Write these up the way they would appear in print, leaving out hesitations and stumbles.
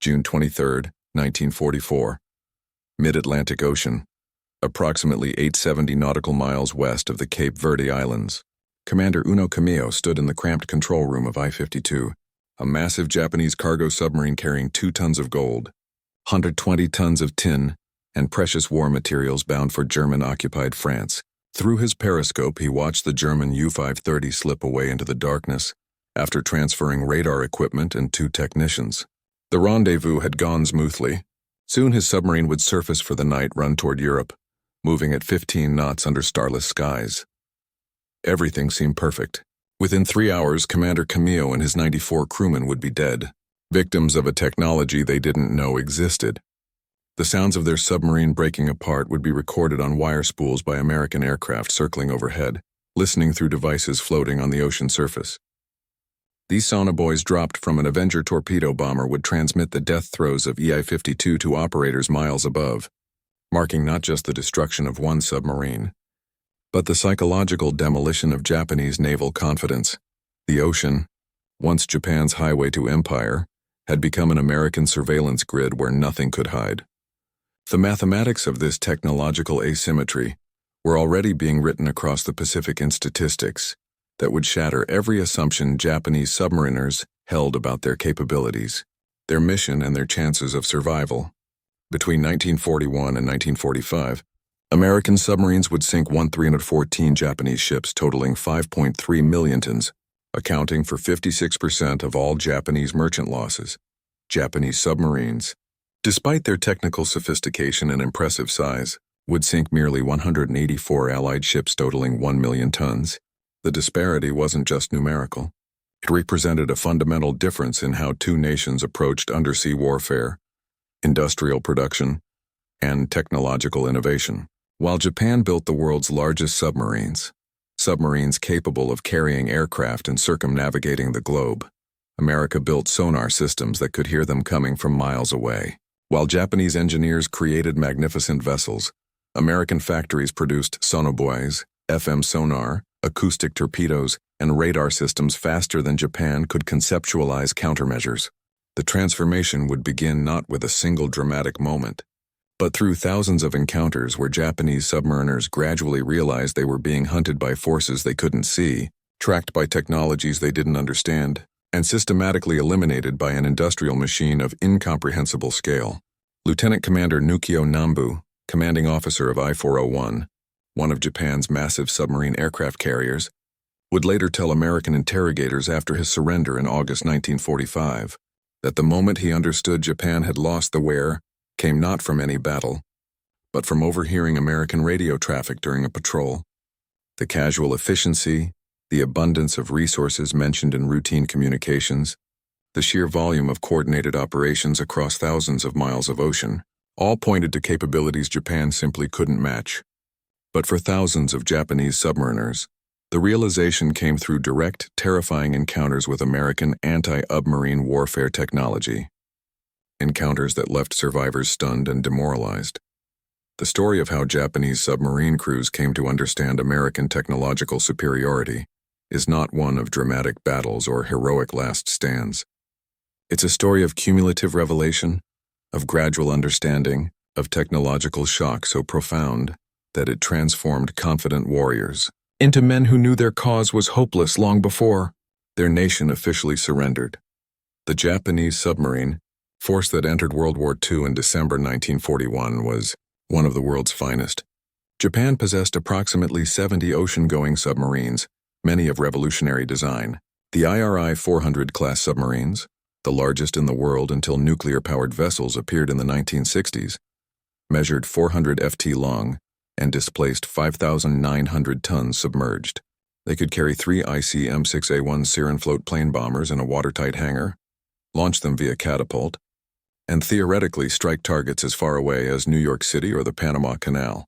June 23, 1944. Mid-Atlantic Ocean, approximately 870 nautical miles west of the Cape Verde Islands. Commander Uno Camillo stood in the cramped control room of I-52, a massive Japanese cargo submarine carrying 2 tons of gold, 120 tons of tin, and precious war materials bound for German-occupied France. Through his periscope, he watched the German U-530 slip away into the darkness after transferring radar equipment and 2 technicians. The rendezvous had gone smoothly. Soon his submarine would surface for the night run toward Europe, moving at 15 knots under starless skies. Everything seemed perfect. Within 3 hours, Commander Camillo and his 94 crewmen would be dead, victims of a technology they didn't know existed. The sounds of their submarine breaking apart would be recorded on wire spools by American aircraft circling overhead, listening through devices floating on the ocean surface. These sonobuoys dropped from an Avenger torpedo bomber would transmit the death throes of EI-52 to operators miles above, marking not just the destruction of one submarine, but the psychological demolition of Japanese naval confidence. The ocean, once Japan's highway to empire, had become an American surveillance grid where nothing could hide. The mathematics of this technological asymmetry were already being written across the Pacific in statistics that would shatter every assumption Japanese submariners held about their capabilities, their mission, and their chances of survival. Between 1941 and 1945, American submarines would sink 314 Japanese ships totaling 5.3 million tons, accounting for 56% of all Japanese merchant losses. Japanese submarines, despite their technical sophistication and impressive size, would sink merely 184 Allied ships totaling 1 million tons. The disparity wasn't just numerical. It represented a fundamental difference in how 2 nations approached undersea warfare, industrial production, and technological innovation. While Japan built the world's largest submarines capable of carrying aircraft and circumnavigating the globe, America built sonar systems that could hear them coming from miles away. While Japanese engineers created magnificent vessels, American factories produced sonobuoys, FM sonar, acoustic torpedoes, and radar systems faster than Japan could conceptualize countermeasures. The transformation would begin not with a single dramatic moment, but through thousands of encounters where Japanese submariners gradually realized they were being hunted by forces they couldn't see, tracked by technologies they didn't understand, and systematically eliminated by an industrial machine of incomprehensible scale. Lieutenant Commander Nukio Nambu, commanding officer of I-401, one of Japan's massive submarine aircraft carriers, would later tell American interrogators after his surrender in August 1945 that the moment he understood Japan had lost the where came not from any battle, but from overhearing American radio traffic during a patrol. The casual efficiency, the abundance of resources mentioned in routine communications, the sheer volume of coordinated operations across thousands of miles of ocean, all pointed to capabilities Japan simply couldn't match. But for thousands of Japanese submariners, the realization came through direct, terrifying encounters with American anti-submarine warfare technology. Encounters that left survivors stunned and demoralized. The story of how Japanese submarine crews came to understand American technological superiority is not one of dramatic battles or heroic last stands. It's a story of cumulative revelation, of gradual understanding, of technological shock so profound that it transformed confident warriors into men who knew their cause was hopeless long before their nation officially surrendered. The Japanese submarine, force that entered World War II in December 1941, was one of the world's finest. Japan possessed approximately 70 ocean-going submarines, many of revolutionary design. The IRI-400 class submarines, the largest in the world until nuclear-powered vessels appeared in the 1960s, measured 400 ft long and displaced 5,900 tons submerged. They could carry 3 ICM-6A1 Siren float plane bombers in a watertight hangar, launch them via catapult, and theoretically strike targets as far away as New York City or the Panama Canal.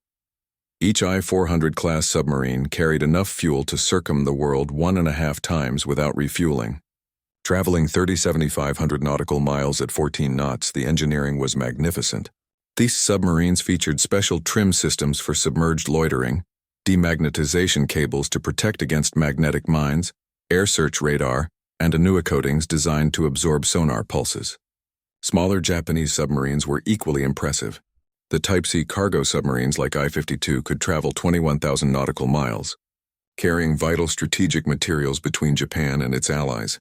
Each I-400 class submarine carried enough fuel to circum the world 1.5 times without refueling. Traveling 3,700 nautical miles at 14 knots, the engineering was magnificent. These submarines featured special trim systems for submerged loitering, demagnetization cables to protect against magnetic mines, air search radar, and anua coatings designed to absorb sonar pulses. Smaller Japanese submarines were equally impressive. The Type C cargo submarines like I-52 could travel 21,000 nautical miles, carrying vital strategic materials between Japan and its allies.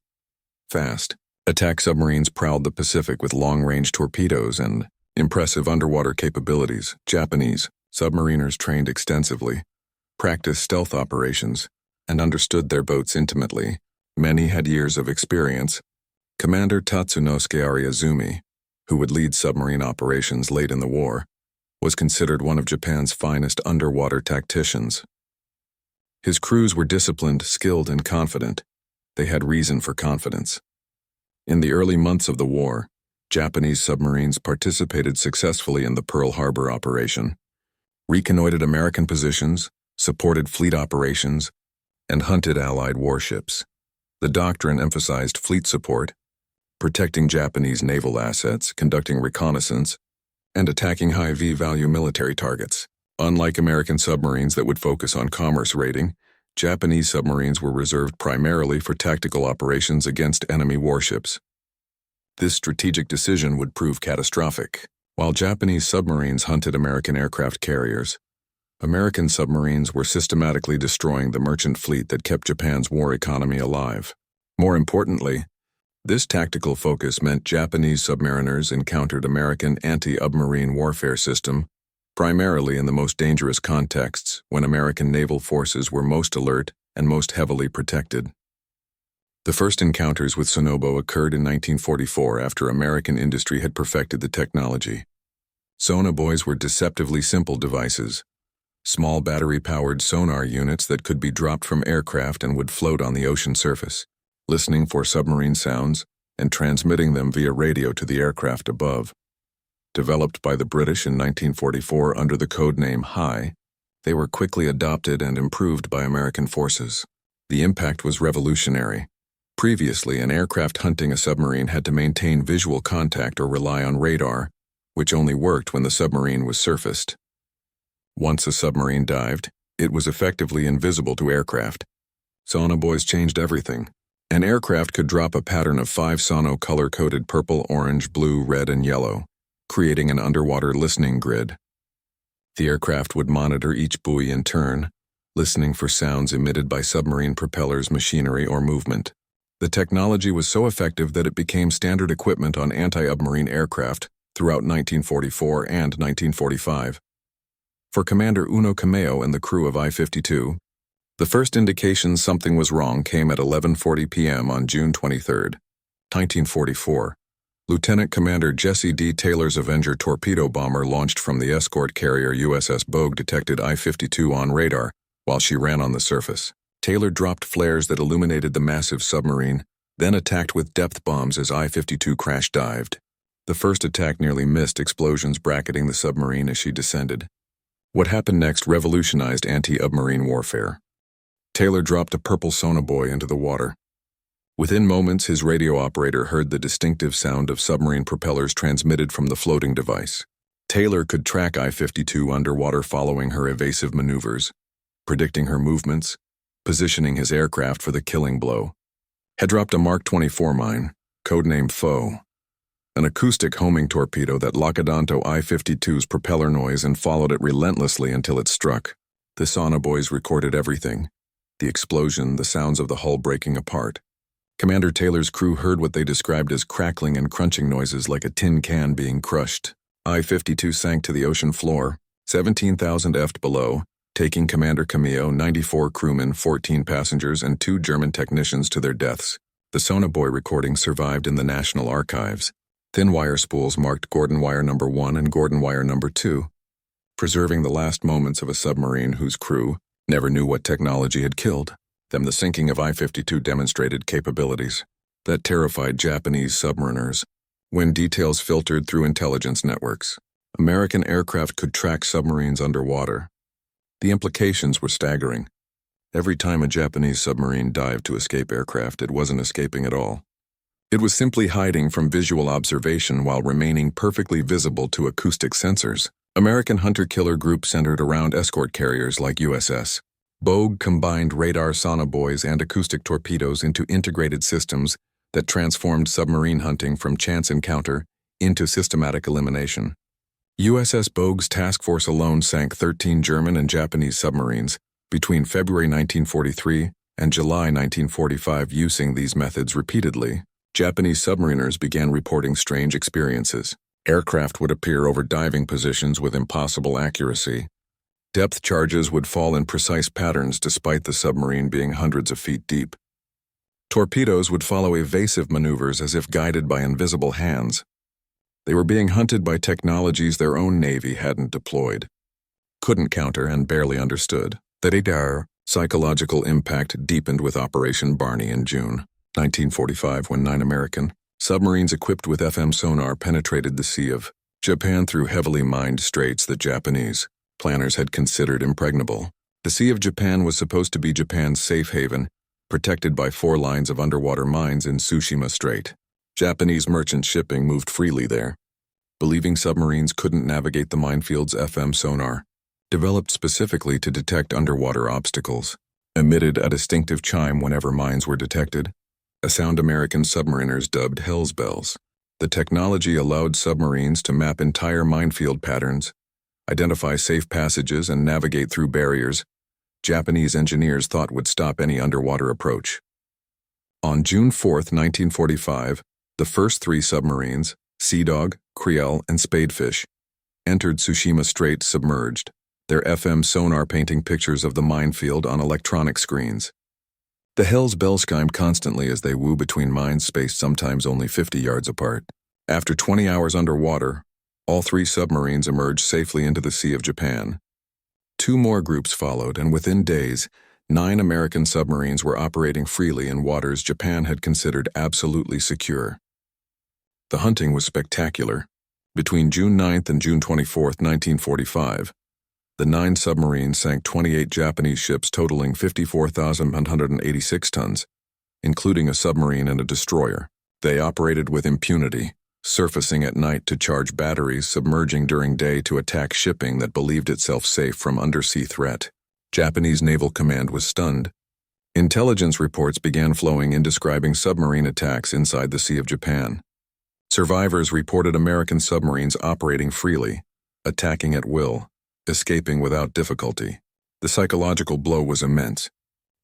Fast, attack submarines prowled the Pacific with long-range torpedoes and impressive underwater capabilities. Japanese submariners trained extensively, practiced stealth operations, and understood their boats intimately. Many had years of experience. Commander Tatsunosuke Ariazumi, who would lead submarine operations late in the war, was considered one of Japan's finest underwater tacticians. His crews were disciplined, skilled, and confident. They had reason for confidence. In the early months of the war, Japanese submarines participated successfully in the Pearl Harbor operation, reconnoitered American positions, supported fleet operations, and hunted Allied warships. The doctrine emphasized fleet support, protecting Japanese naval assets, conducting reconnaissance, and attacking high V-value military targets. Unlike American submarines that would focus on commerce raiding, Japanese submarines were reserved primarily for tactical operations against enemy warships. This strategic decision would prove catastrophic. While Japanese submarines hunted American aircraft carriers, American submarines were systematically destroying the merchant fleet that kept Japan's war economy alive. More importantly, this tactical focus meant Japanese submariners encountered American anti-submarine warfare system, primarily in the most dangerous contexts when American naval forces were most alert and most heavily protected. The first encounters with Sonobo occurred in 1944 after American industry had perfected the technology. Buoys were deceptively simple devices, small battery-powered sonar units that could be dropped from aircraft and would float on the ocean surface, listening for submarine sounds and transmitting them via radio to the aircraft above. Developed by the British in 1944 under the code name High, they were quickly adopted and improved by American forces. The impact was revolutionary. Previously, an aircraft hunting a submarine had to maintain visual contact or rely on radar, which only worked when the submarine was surfaced. Once a submarine dived, it was effectively invisible to aircraft. Buoys changed everything. An aircraft could drop a pattern of 5 sono color-coded purple, orange, blue, red, and yellow, creating an underwater listening grid. The aircraft would monitor each buoy in turn, listening for sounds emitted by submarine propellers, machinery, or movement. The technology was so effective that it became standard equipment on anti-submarine aircraft throughout 1944 and 1945. For Commander Uno Kameo and the crew of I-52, the first indication something was wrong came at 11:40 p.m. on June 23, 1944. Lieutenant Commander Jesse D. Taylor's Avenger torpedo bomber launched from the escort carrier USS Bogue detected I-52 on radar while she ran on the surface. Taylor dropped flares that illuminated the massive submarine, then attacked with depth bombs as I-52 crash-dived. The first attack nearly missed explosions bracketing the submarine as she descended. What happened next revolutionized anti-submarine warfare. Taylor dropped a purple sonobuoy into the water. Within moments, his radio operator heard the distinctive sound of submarine propellers transmitted from the floating device. Taylor could track I-52 underwater following her evasive maneuvers, predicting her movements, positioning his aircraft for the killing blow. Had dropped a Mark 24 mine, codenamed Foe, an acoustic homing torpedo that Locadanto I-52's propeller noise and followed it relentlessly until it struck. The sonobuoys recorded everything. The explosion, the sounds of the hull breaking apart. Commander Taylor's crew heard what they described as crackling and crunching noises like a tin can being crushed. I-52 sank to the ocean floor, 17,000 ft below, taking Commander Kameo, 94 crewmen, 14 passengers, and 2 German technicians to their deaths. The sonobuoy recording survived in the National Archives. Thin wire spools marked Gordon Wire No. 1 and Gordon Wire No. 2, preserving the last moments of a submarine whose crew never knew what technology had killed them. The sinking of I-52 demonstrated capabilities that terrified Japanese submariners. When details filtered through intelligence networks, American aircraft could track submarines underwater. The implications were staggering. Every time a Japanese submarine dived to escape aircraft, it wasn't escaping at all. It was simply hiding from visual observation while remaining perfectly visible to acoustic sensors. American hunter-killer group centered around escort carriers like USS Bogue combined radar sonobuoys and acoustic torpedoes into integrated systems that transformed submarine hunting from chance encounter into systematic elimination. USS Buoys Task Force alone sank 13 German and Japanese submarines between February 1943 and July 1945. Using these methods repeatedly, Japanese submariners began reporting strange experiences. Aircraft would appear over diving positions with impossible accuracy. Depth charges would fall in precise patterns despite the submarine being hundreds of feet deep. Torpedoes would follow evasive maneuvers as if guided by invisible hands. They were being hunted by technologies their own Navy hadn't deployed, couldn't counter, and barely understood. The radar psychological impact deepened with Operation Barney in June 1945 when 9 American submarines equipped with FM sonar penetrated the Sea of Japan through heavily mined straits that Japanese planners had considered impregnable. The Sea of Japan was supposed to be Japan's safe haven, protected by 4 lines of underwater mines in Tsushima Strait. Japanese merchant shipping moved freely there, believing submarines couldn't navigate the minefields. FM sonar, developed specifically to detect underwater obstacles, emitted a distinctive chime whenever mines were detected, a sound American submariners dubbed Hell's Bells. The technology allowed submarines to map entire minefield patterns, identify safe passages, and navigate through barriers Japanese engineers thought would stop any underwater approach. On June 4, 1945, the first 3 submarines, Sea Dog, Kriel, and Spadefish, entered Tsushima Strait submerged, their FM sonar painting pictures of the minefield on electronic screens. The Hell's Bells chimed constantly as they woo between mines spaced sometimes only 50 yards apart. After 20 hours underwater, all 3 submarines emerged safely into the Sea of Japan. 2 more groups followed, and within days, 9 American submarines were operating freely in waters Japan had considered absolutely secure. The hunting was spectacular. Between June 9th and June 24, 1945, the 9 submarines sank 28 Japanese ships totaling 54,186 tons, including a submarine and a destroyer. They operated with impunity, surfacing at night to charge batteries, submerging during day to attack shipping that believed itself safe from undersea threat. Japanese Naval Command was stunned. Intelligence reports began flowing in describing submarine attacks inside the Sea of Japan. Survivors reported American submarines operating freely, attacking at will, escaping without difficulty. The psychological blow was immense.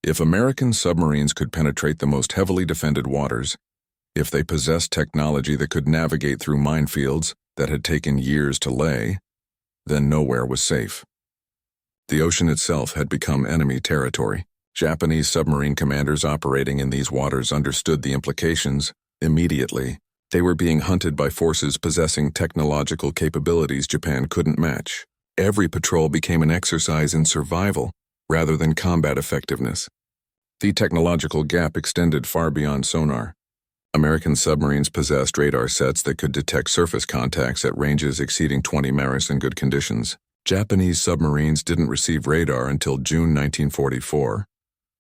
If American submarines could penetrate the most heavily defended waters, if they possessed technology that could navigate through minefields that had taken years to lay, then nowhere was safe. The ocean itself had become enemy territory. Japanese submarine commanders operating in these waters understood the implications immediately. They were being hunted by forces possessing technological capabilities Japan couldn't match. Every patrol became an exercise in survival rather than combat effectiveness. The technological gap extended far beyond sonar. American submarines possessed radar sets that could detect surface contacts at ranges exceeding 20 miles in good conditions. Japanese submarines didn't receive radar until June 1944,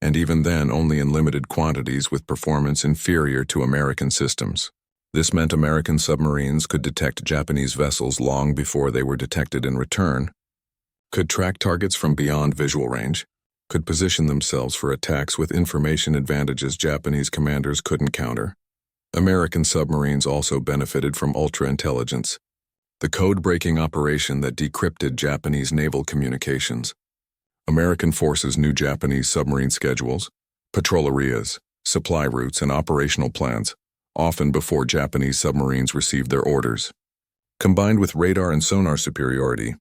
and even then only in limited quantities with performance inferior to American systems. This meant American submarines could detect Japanese vessels long before they were detected in return, could track targets from beyond visual range, could position themselves for attacks with information advantages Japanese commanders couldn't counter. American submarines also benefited from ultra-intelligence, the code-breaking operation that decrypted Japanese naval communications. American forces knew Japanese submarine schedules, patrol areas, supply routes, and operational plans, often before Japanese submarines received their orders. Combined with radar and sonar superiority,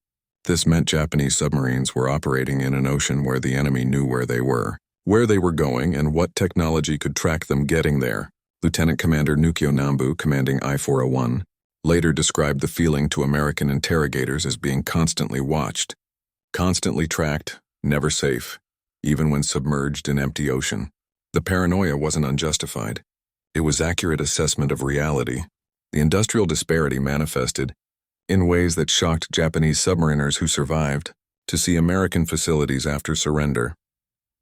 this meant Japanese submarines were operating in an ocean where the enemy knew where they were going, and what technology could track them getting there. Lieutenant Commander Nukio Nambu, commanding I-401, later described the feeling to American interrogators as being constantly watched, constantly tracked, never safe, even when submerged in empty ocean. The paranoia wasn't unjustified. It was accurate assessment of reality. The industrial disparity manifested in ways that shocked Japanese submariners who survived to see American facilities after surrender,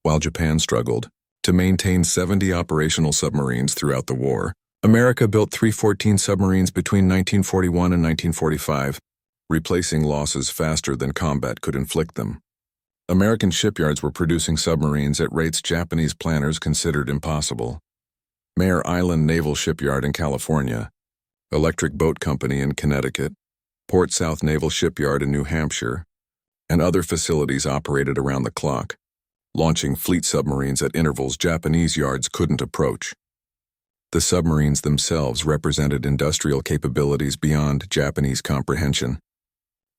while Japan struggled to maintain 70 operational submarines throughout the war. America built 314 submarines between 1941 and 1945, replacing losses faster than combat could inflict them. American shipyards were producing submarines at rates Japanese planners considered impossible. Mare Island Naval Shipyard in California, Electric Boat Company in Connecticut, Port South Naval Shipyard in New Hampshire, and other facilities operated around the clock, launching fleet submarines at intervals Japanese yards couldn't approach. The submarines themselves represented industrial capabilities beyond Japanese comprehension.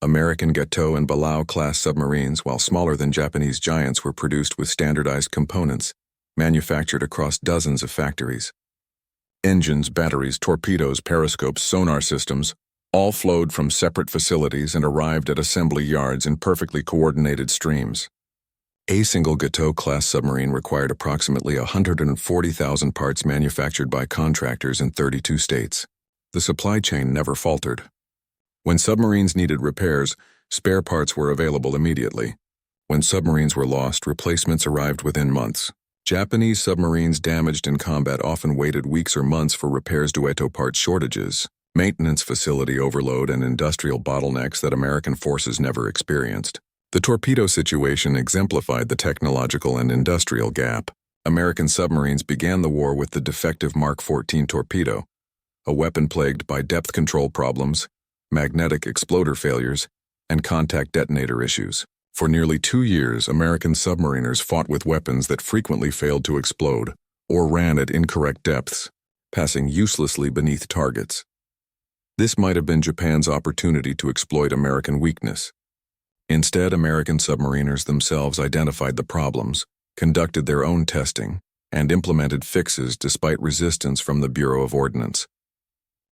American Gato and Balao-class submarines, while smaller than Japanese giants, were produced with standardized components, manufactured across dozens of factories. Engines, batteries, torpedoes, periscopes, sonar systems, all flowed from separate facilities and arrived at assembly yards in perfectly coordinated streams. A single Gato-class submarine required approximately 140,000 parts manufactured by contractors in 32 states. The supply chain never faltered. When submarines needed repairs, spare parts were available immediately. When submarines were lost, replacements arrived within months. Japanese submarines damaged in combat often waited weeks or months for repairs due to part shortages, maintenance facility overload, and industrial bottlenecks that American forces never experienced. The torpedo situation exemplified the technological and industrial gap. American submarines began the war with the defective Mark 14 torpedo, a weapon plagued by depth control problems, magnetic exploder failures, and contact detonator issues. For nearly 2 years, American submariners fought with weapons that frequently failed to explode or ran at incorrect depths, passing uselessly beneath targets. This might have been Japan's opportunity to exploit American weakness. Instead, American submariners themselves identified the problems, conducted their own testing, and implemented fixes despite resistance from the Bureau of Ordnance.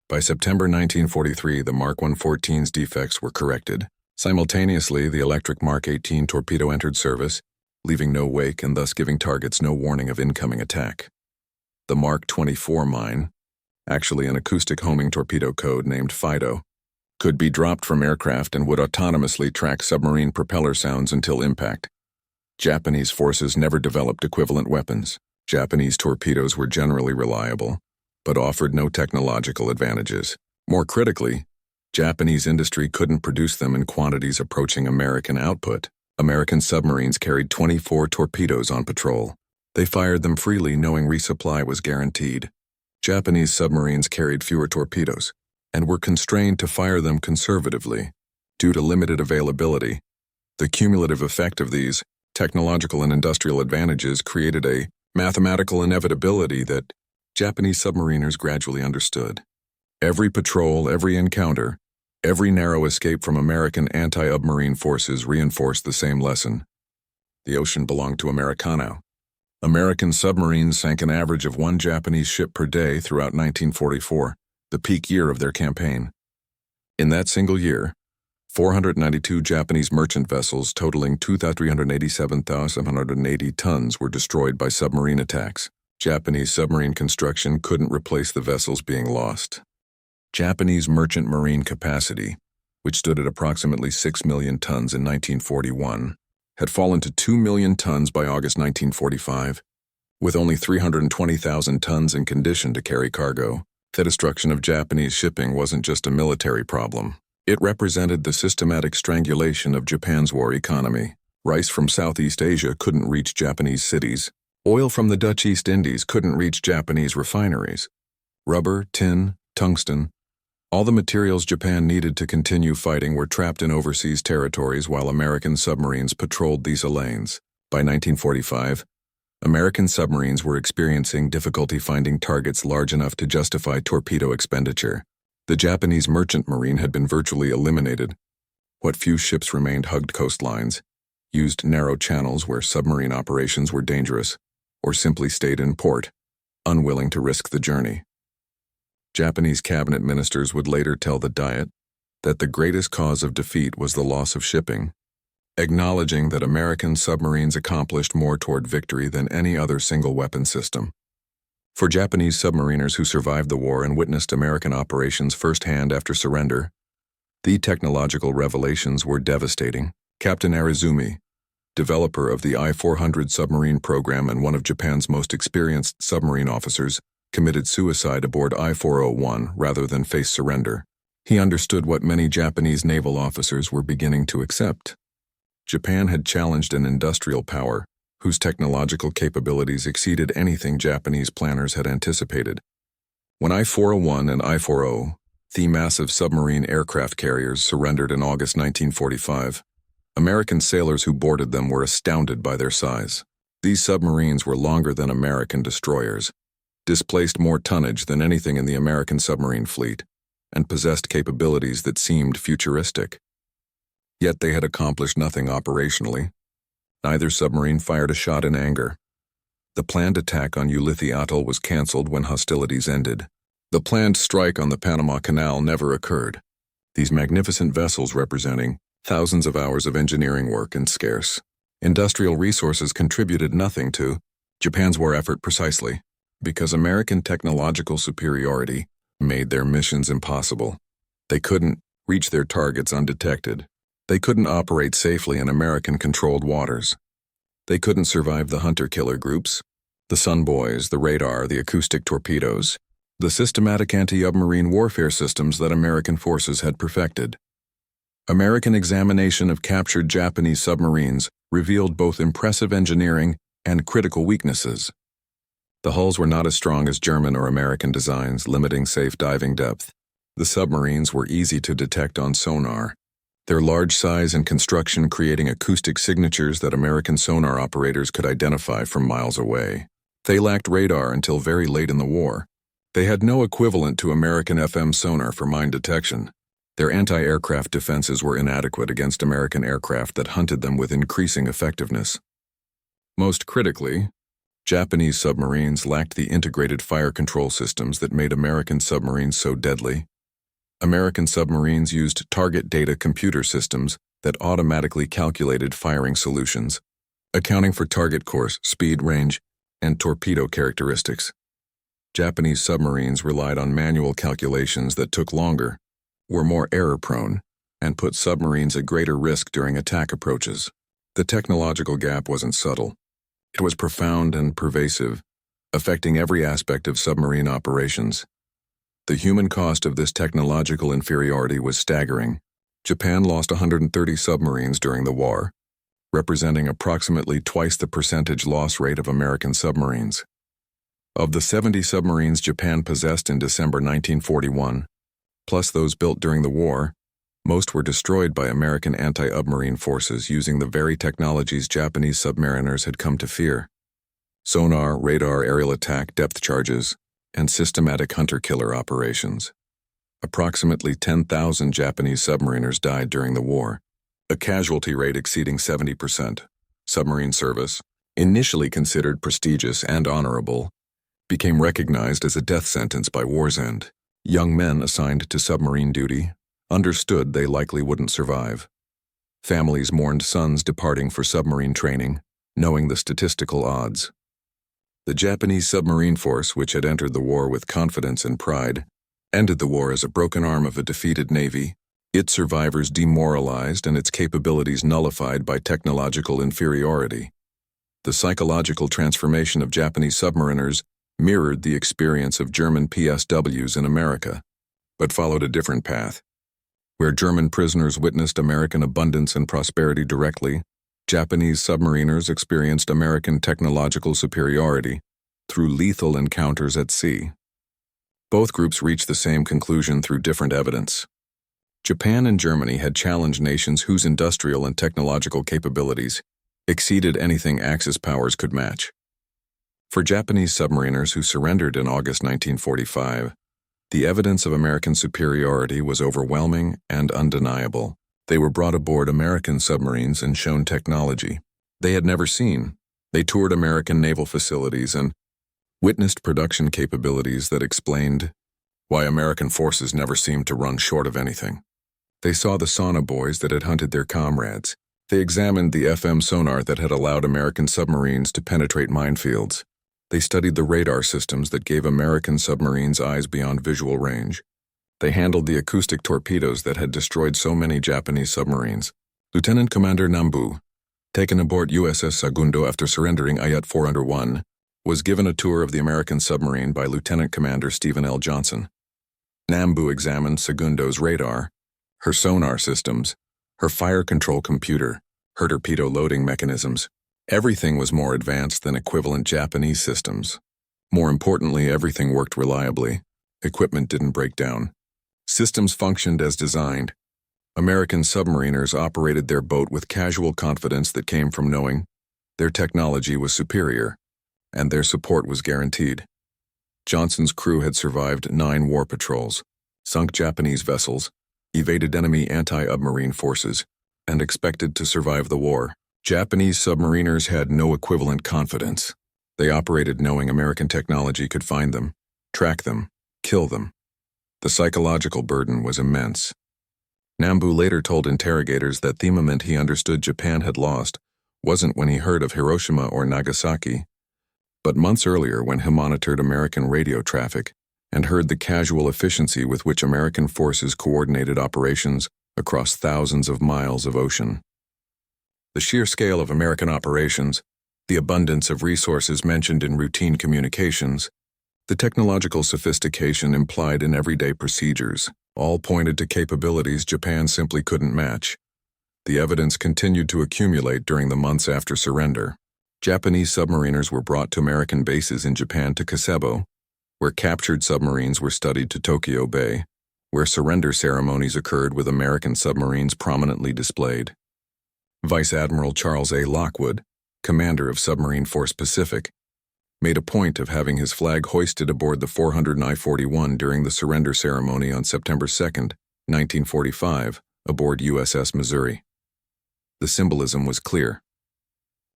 By September 1943, the Mark 114's defects were corrected. Simultaneously, the electric Mark 18 torpedo entered service, leaving no wake and thus giving targets no warning of incoming attack. The Mark 24 mine, actually an acoustic homing torpedo code named Fido, could be dropped from aircraft and would autonomously track submarine propeller sounds until impact. Japanese forces never developed equivalent weapons. Japanese torpedoes were generally reliable, but offered no technological advantages. More critically, Japanese industry couldn't produce them in quantities approaching American output. American submarines carried 24 torpedoes on patrol. They fired them freely, knowing resupply was guaranteed. Japanese submarines carried fewer torpedoes and were constrained to fire them conservatively due to limited availability. The cumulative effect of these technological and industrial advantages created a mathematical inevitability that Japanese submariners gradually understood. Every patrol, every encounter, every narrow escape from American anti-submarine forces reinforced the same lesson. The ocean belonged to Americano. American submarines sank an average of 1 Japanese ship per day throughout 1944, the peak year of their campaign. In that single year, 492 Japanese merchant vessels totaling 387,780 tons were destroyed by submarine attacks. Japanese submarine construction couldn't replace the vessels being lost. Japanese merchant marine capacity, which stood at approximately 6 million tons in 1941, had fallen to 2 million tons by August 1945, with only 320,000 tons in condition to carry cargo. The destruction of Japanese shipping wasn't just a military problem. It represented the systematic strangulation of Japan's war economy. Rice from Southeast Asia couldn't reach Japanese cities. Oil from the Dutch East Indies couldn't reach Japanese refineries. Rubber, tin, tungsten, all the materials Japan needed to continue fighting were trapped in overseas territories while American submarines patrolled these lanes. By 1945, American submarines were experiencing difficulty finding targets large enough to justify torpedo expenditure. The Japanese merchant marine had been virtually eliminated. What few ships remained hugged coastlines, used narrow channels where submarine operations were dangerous, or simply stayed in port, unwilling to risk the journey. Japanese cabinet ministers would later tell the Diet that the greatest cause of defeat was the loss of shipping, acknowledging that American submarines accomplished more toward victory than any other single weapon system. For Japanese submariners who survived the war and witnessed American operations firsthand after surrender, the technological revelations were devastating. Captain Arizumi, developer of the I-400 submarine program and one of Japan's most experienced submarine officers, committed suicide aboard I-401 rather than face surrender. He understood what many Japanese naval officers were beginning to accept. Japan had challenged an industrial power whose technological capabilities exceeded anything Japanese planners had anticipated. When I-401 and I-40 The massive submarine aircraft carriers surrendered in August 1945. American sailors who boarded them were astounded by their size. These submarines were longer than American destroyers, displaced more tonnage than anything in the American submarine fleet, and possessed capabilities that seemed futuristic. Yet they had accomplished nothing operationally. Neither submarine fired a shot in anger. The planned attack on Ulithi Atoll was canceled when hostilities ended. The planned strike on the Panama Canal never occurred. These magnificent vessels representing thousands of hours of engineering work and scarce industrial resources contributed nothing to Japan's war effort precisely because American technological superiority made their missions impossible. They couldn't reach their targets undetected. They couldn't operate safely in American-controlled waters. They couldn't survive the hunter-killer groups, the Sun Buoys, the radar, the acoustic torpedoes, the systematic anti-submarine warfare systems that American forces had perfected. American examination of captured Japanese submarines revealed both impressive engineering and critical weaknesses. The hulls were not as strong as German or American designs, limiting safe diving depth. The submarines were easy to detect on sonar, their large size and construction creating acoustic signatures that American sonar operators could identify from miles away. They lacked radar until very late in the war. They had no equivalent to American FM sonar for mine detection. Their anti-aircraft defenses were inadequate against American aircraft that hunted them with increasing effectiveness. Most critically, Japanese submarines lacked the integrated fire control systems that made American submarines so deadly. American submarines used target data computer systems that automatically calculated firing solutions, accounting for target course, speed, range, and torpedo characteristics. Japanese submarines relied on manual calculations that took longer, were more error-prone, and put submarines at greater risk during attack approaches. The technological gap wasn't subtle. It was profound and pervasive, affecting every aspect of submarine operations. The human cost of this technological inferiority was staggering. Japan lost 130 submarines during the war, representing approximately twice the percentage loss rate of American submarines. Of the 70 submarines Japan possessed in December 1941, plus those built during the war, most were destroyed by American anti-submarine forces using the very technologies Japanese submariners had come to fear: sonar, radar, aerial attack, depth charges, and systematic hunter-killer operations. Approximately 10,000 Japanese submariners died during the war, a casualty rate exceeding 70%. Submarine service, initially considered prestigious and honorable, became recognized as a death sentence by war's end. Young men assigned to submarine duty understood they likely wouldn't survive. Families mourned sons departing for submarine training, knowing the statistical odds. The Japanese submarine force, which had entered the war with confidence and pride, ended the war as a broken arm of a defeated navy, its survivors demoralized and its capabilities nullified by technological inferiority. The psychological transformation of Japanese submariners mirrored the experience of German PSWs in America, but followed a different path. Where German prisoners witnessed American abundance and prosperity directly, Japanese submariners experienced American technological superiority through lethal encounters at sea. Both groups reached the same conclusion through different evidence. Japan and Germany had challenged nations whose industrial and technological capabilities exceeded anything Axis powers could match. For Japanese submariners who surrendered in August 1945, the evidence of American superiority was overwhelming and undeniable. They were brought aboard American submarines and shown technology they had never seen. They toured American naval facilities and witnessed production capabilities that explained why American forces never seemed to run short of anything. They saw the Sonar Buoys that had hunted their comrades. They examined the FM sonar that had allowed American submarines to penetrate minefields. They studied the radar systems that gave American submarines eyes beyond visual range. They handled the acoustic torpedoes that had destroyed so many Japanese submarines. Lieutenant Commander Nambu, taken aboard USS Segundo after surrendering Ayat 401, was given a tour of the American submarine by Lieutenant Commander Stephen L. Johnson. Nambu examined Segundo's radar, her sonar systems, her fire control computer, her torpedo loading mechanisms. Everything was more advanced than equivalent Japanese systems. More importantly, everything worked reliably. Equipment didn't break down. Systems functioned as designed. American submariners operated their boat with casual confidence that came from knowing their technology was superior, and their support was guaranteed. Johnson's crew had survived 9 war patrols, sunk Japanese vessels, evaded enemy anti-submarine forces, and expected to survive the war. Japanese submariners had no equivalent confidence. They operated knowing American technology could find them, track them, kill them. The psychological burden was immense. Nambu later told interrogators that the moment he understood Japan had lost wasn't when he heard of Hiroshima or Nagasaki, but months earlier when he monitored American radio traffic and heard the casual efficiency with which American forces coordinated operations across thousands of miles of ocean. The sheer scale of American operations, the abundance of resources mentioned in routine communications, the technological sophistication implied in everyday procedures, all pointed to capabilities Japan simply couldn't match. The evidence continued to accumulate during the months after surrender. Japanese submariners were brought to American bases in Japan to Kasebo, where captured submarines were studied to Tokyo Bay, where surrender ceremonies occurred with American submarines prominently displayed. Vice Admiral Charles A. Lockwood, commander of Submarine Force Pacific, made a point of having his flag hoisted aboard the 400 I-41 during the surrender ceremony on September 2, 1945, aboard USS Missouri. The symbolism was clear.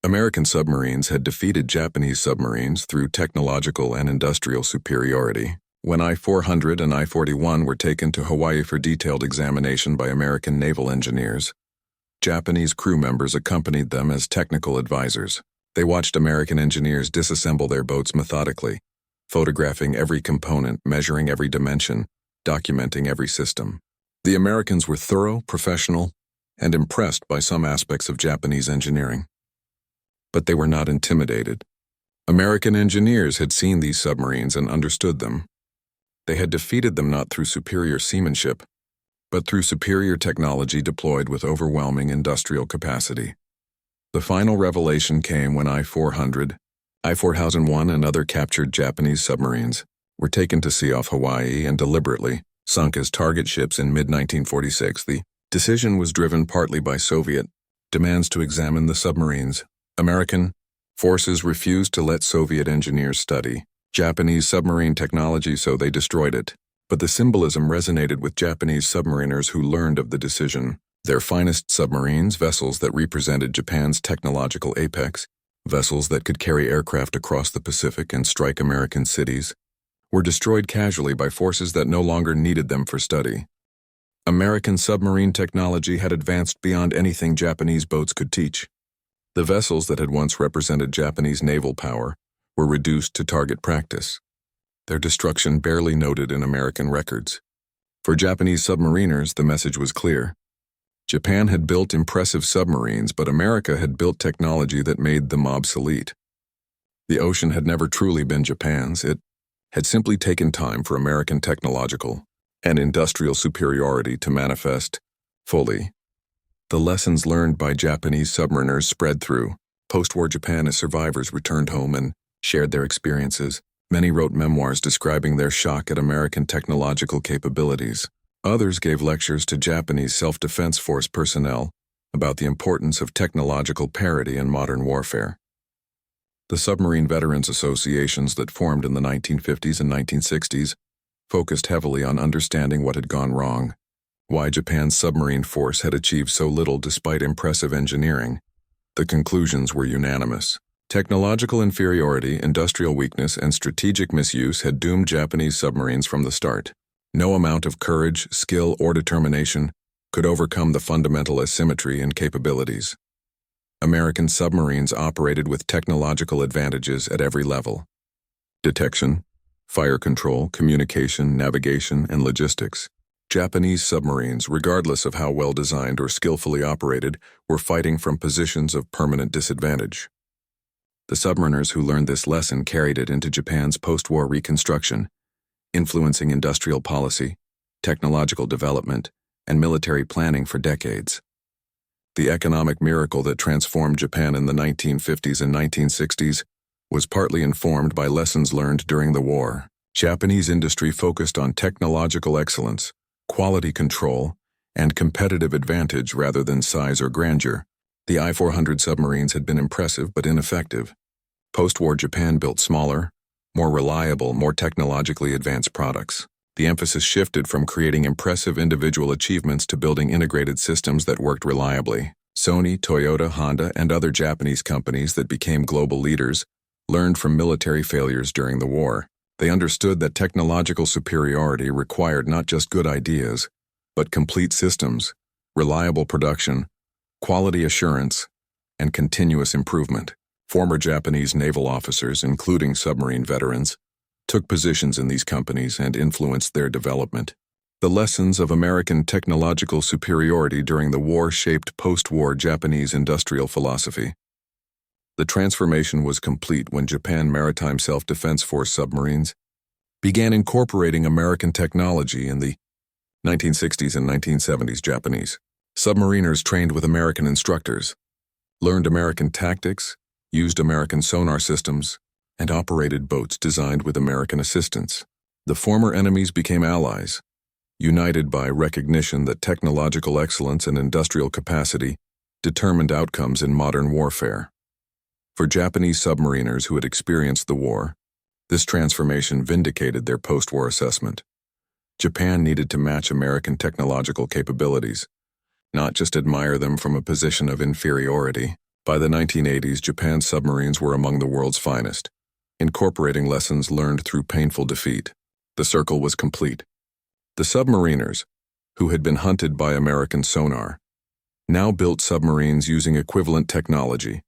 American submarines had defeated Japanese submarines through technological and industrial superiority. When I-400 and I-41 were taken to Hawaii for detailed examination by American naval engineers, Japanese crew members accompanied them as technical advisors. They watched American engineers disassemble their boats methodically, photographing every component, measuring every dimension, documenting every system. The Americans were thorough, professional, and impressed by some aspects of Japanese engineering. But they were not intimidated. American engineers had seen these submarines and understood them. They had defeated them not through superior seamanship, but through superior technology deployed with overwhelming industrial capacity. The final revelation came when I-400, I-4001 and other captured Japanese submarines were taken to sea off Hawaii and deliberately sunk as target ships in mid-1946. The decision was driven partly by Soviet demands to examine the submarines. American forces refused to let Soviet engineers study Japanese submarine technology, so they destroyed it. But the symbolism resonated with Japanese submariners who learned of the decision. Their finest submarines, vessels that represented Japan's technological apex, vessels that could carry aircraft across the Pacific and strike American cities, were destroyed casually by forces that no longer needed them for study. American submarine technology had advanced beyond anything Japanese boats could teach. The vessels that had once represented Japanese naval power were reduced to target practice, their destruction barely noted in American records. For Japanese submariners, the message was clear. Japan had built impressive submarines, but America had built technology that made them obsolete. The ocean had never truly been Japan's. It had simply taken time for American technological and industrial superiority to manifest fully. The lessons learned by Japanese submariners spread through post-war Japan as survivors returned home and shared their experiences. Many wrote memoirs describing their shock at American technological capabilities. Others gave lectures to Japanese self-defense force personnel about the importance of technological parity in modern warfare. The submarine veterans associations that formed in the 1950s and 1960s focused heavily on understanding what had gone wrong, why Japan's submarine force had achieved so little despite impressive engineering. The conclusions were unanimous. Technological inferiority, industrial weakness, and strategic misuse had doomed Japanese submarines from the start. No amount of courage, skill, or determination could overcome the fundamental asymmetry in capabilities. American submarines operated with technological advantages at every level: detection, fire control, communication, navigation, and logistics. Japanese submarines, regardless of how well designed or skillfully operated, were fighting from positions of permanent disadvantage. The submariners who learned this lesson carried it into Japan's post-war reconstruction, influencing industrial policy, technological development, and military planning for decades. The economic miracle that transformed Japan in the 1950s and 1960s was partly informed by lessons learned during the war. Japanese industry focused on technological excellence, quality control, and competitive advantage rather than size or grandeur. The I-400 submarines had been impressive but ineffective. Post-war Japan built smaller, more reliable, more technologically advanced products. The emphasis shifted from creating impressive individual achievements to building integrated systems that worked reliably. Sony, Toyota, Honda, and other Japanese companies that became global leaders learned from military failures during the war. They understood that technological superiority required not just good ideas, but complete systems, reliable production, quality assurance, and continuous improvement. Former Japanese naval officers, including submarine veterans, took positions in these companies and influenced their development. The lessons of American technological superiority during the war shaped post-war Japanese industrial philosophy. The transformation was complete when Japan Maritime Self-Defense Force submarines began incorporating American technology in the 1960s and 1970s. Japanese submariners trained with American instructors, learned American tactics, used American sonar systems, and operated boats designed with American assistance. The former enemies became allies, united by recognition that technological excellence and industrial capacity determined outcomes in modern warfare. For Japanese submariners who had experienced the war, this transformation vindicated their post-war assessment. Japan needed to match American technological capabilities, not just admire them from a position of inferiority. By the 1980s, Japan's submarines were among the world's finest, incorporating lessons learned through painful defeat. The circle was complete. The submariners, who had been hunted by American sonar, now built submarines using equivalent technology,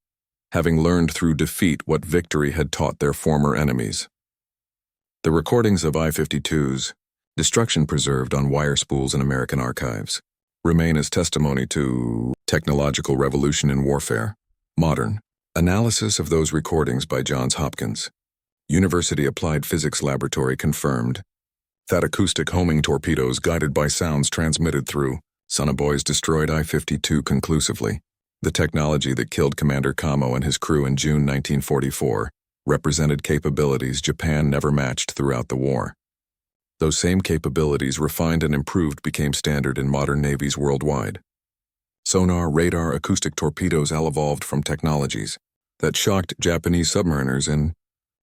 having learned through defeat what victory had taught their former enemies. The recordings of I-52's destruction preserved on wire spools in American archives remain as testimony to technological revolution in warfare. Modern analysis of those recordings by Johns Hopkins University Applied Physics Laboratory confirmed that acoustic homing torpedoes guided by sounds transmitted through Buoys destroyed I-52 conclusively. The technology that killed Commander Kamo and his crew in June 1944 represented capabilities Japan never matched throughout the war. Those same capabilities, refined and improved, became standard in modern navies worldwide. Sonar, radar, acoustic torpedoes all evolved from technologies that shocked Japanese submariners in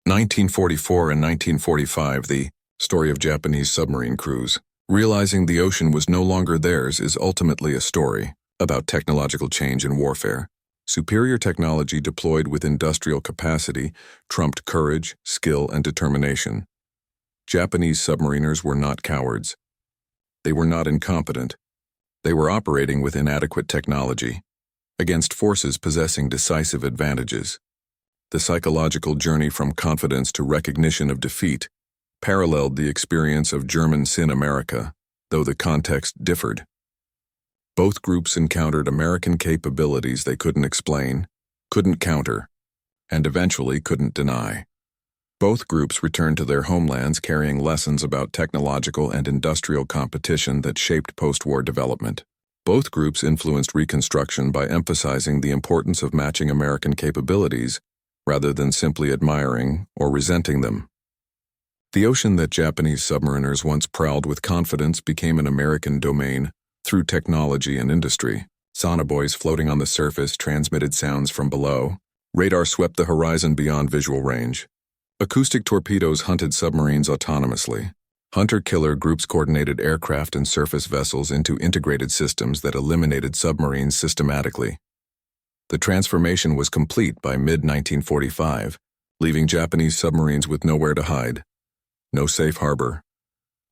1944 and 1945. The story of Japanese submarine crews realizing the ocean was no longer theirs is ultimately a story about technological change in warfare. Superior technology deployed with industrial capacity trumped courage, skill, and determination. Japanese submariners were not cowards. They were not incompetent. They were operating with inadequate technology against forces possessing decisive advantages. The psychological journey from confidence to recognition of defeat paralleled the experience of German Sin America, though the context differed. Both groups encountered American capabilities they couldn't explain, couldn't counter, and eventually couldn't deny. Both groups returned to their homelands carrying lessons about technological and industrial competition that shaped post-war development. Both groups influenced Reconstruction by emphasizing the importance of matching American capabilities rather than simply admiring or resenting them. The ocean that Japanese submariners once prowled with confidence became an American domain through technology and industry. Buoys floating on the surface transmitted sounds from below. Radar swept the horizon beyond visual range. Acoustic torpedoes hunted submarines autonomously. Hunter-killer groups coordinated aircraft and surface vessels into integrated systems that eliminated submarines systematically. The transformation was complete by mid-1945, leaving Japanese submarines with nowhere to hide, no safe harbor,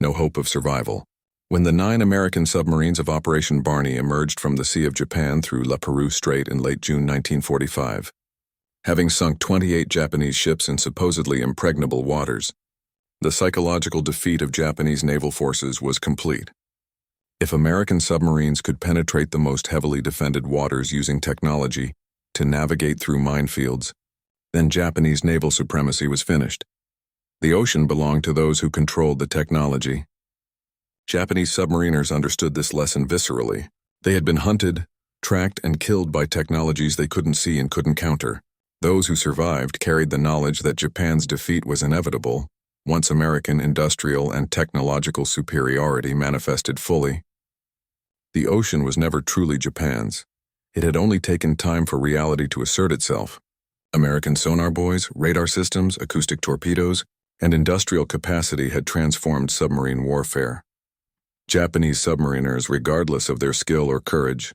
no hope of survival. When the 9 American submarines of Operation Barney emerged from the Sea of Japan through La Perouse Strait in late June 1945, having sunk 28 Japanese ships in supposedly impregnable waters, the psychological defeat of Japanese naval forces was complete. If American submarines could penetrate the most heavily defended waters using technology to navigate through minefields, then Japanese naval supremacy was finished. The ocean belonged to those who controlled the technology. Japanese submariners understood this lesson viscerally. They had been hunted, tracked, and killed by technologies they couldn't see and couldn't counter. Those who survived carried the knowledge that Japan's defeat was inevitable, once American industrial and technological superiority manifested fully. The ocean was never truly Japan's. It had only taken time for reality to assert itself. American sonar buoys, radar systems, acoustic torpedoes, and industrial capacity had transformed submarine warfare. Japanese submariners, regardless of their skill or courage,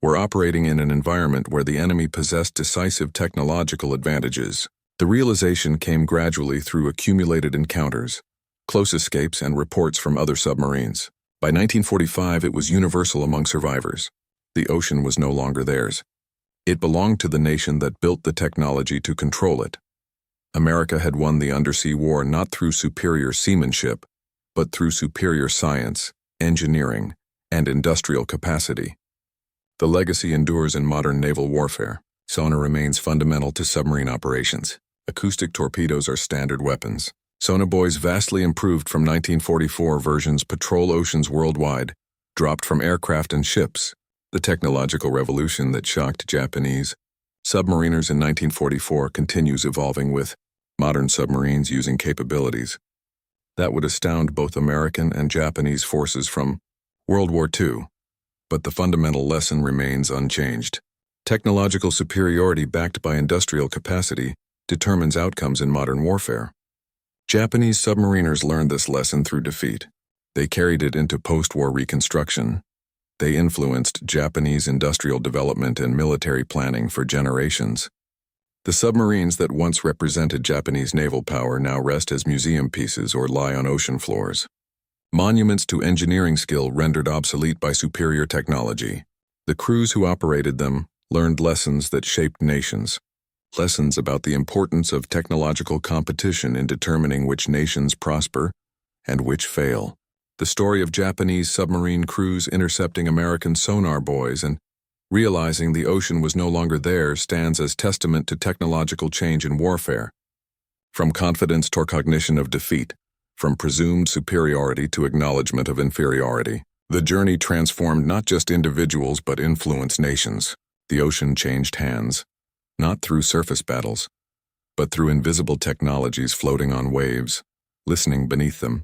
were operating in an environment where the enemy possessed decisive technological advantages. The realization came gradually through accumulated encounters, close escapes, and reports from other submarines. By 1945, it was universal among survivors. The ocean was no longer theirs. It belonged to the nation that built the technology to control it. America had won the undersea war not through superior seamanship, but through superior science, engineering, and industrial capacity. The legacy endures in modern naval warfare. Sonar remains fundamental to submarine operations. Acoustic torpedoes are standard weapons. Sonar buoys, vastly improved from 1944 versions, patrol oceans worldwide, dropped from aircraft and ships. The technological revolution that shocked Japanese submariners in 1944 continues evolving with modern submarines using capabilities that would astound both American and Japanese forces from World War II. But the fundamental lesson remains unchanged. Technological superiority backed by industrial capacity determines outcomes in modern warfare. Japanese submariners learned this lesson through defeat. They carried it into post-war reconstruction. They influenced Japanese industrial development and military planning for generations. The submarines that once represented Japanese naval power now rest as museum pieces or lie on ocean floors. Monuments to engineering skill rendered obsolete by superior technology. The crews who operated them learned lessons that shaped nations. Lessons about the importance of technological competition in determining which nations prosper and which fail. The story of Japanese submarine crews intercepting American sonar buoys and realizing the ocean was no longer theirs stands as testament to technological change in warfare. From confidence to cognition of defeat, from presumed superiority to acknowledgement of inferiority, the journey transformed not just individuals but influenced nations. The ocean changed hands, not through surface battles, but through invisible technologies floating on waves, listening beneath them,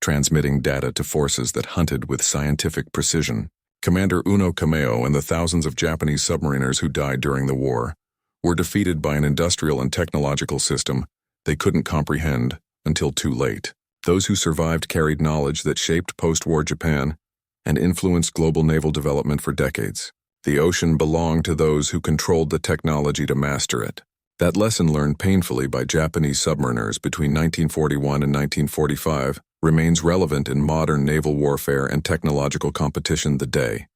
transmitting data to forces that hunted with scientific precision. Commander Uno Kameo and the thousands of Japanese submariners who died during the war were defeated by an industrial and technological system they couldn't comprehend until too late. Those who survived carried knowledge that shaped post-war Japan and influenced global naval development for decades. The ocean belonged to those who controlled the technology to master it. That lesson, learned painfully by Japanese submariners between 1941 and 1945, remains relevant in modern naval warfare and technological competition today.